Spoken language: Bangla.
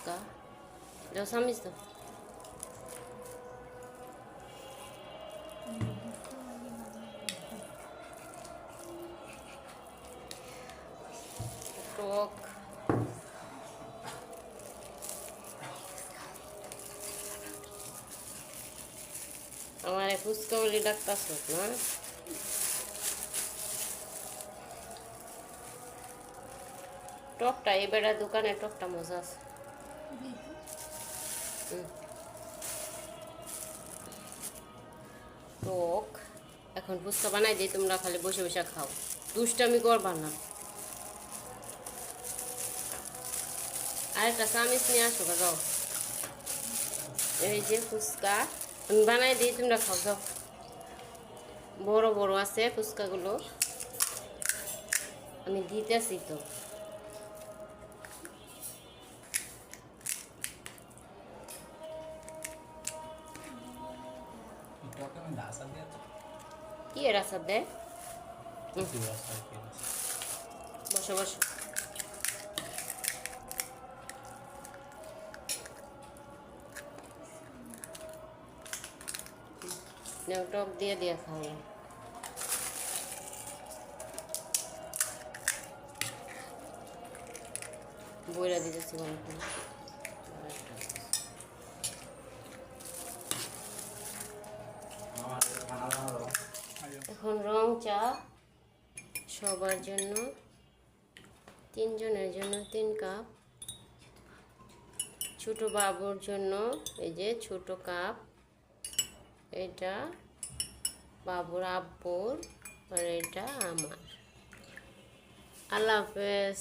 ফুচকা দাও সামিস দাও টক আমার ফুচকা বলি ডাক্তার না টকটা এবারে দোকানে টকটা মজা আছে টক এখন ফুচকা বানাই দিই তোমরা খালি বসে বসে খাও দুষ্টামি করবা না আরেকটা চামিচ নিয়ে আসো যাও এই যে ফুচকা আমি বানাই দিই তোমরা খাও যাও বড় বড় আছে ফুচকাগুলো আমি দিতেছি তো কি এর আসার দেয় বসো বসো টক দিয়ে দিয়ে খাও বইরা দিতেছি ভালো করে এখন রং চা সবার জন্য 3 জনের জন্য 3 কাপ ছোট বাবুর জন্য এই যে ছোট কাপ এটা বাবুর আব্বুর আর এটা আমার আল্লাহ হাফেজ।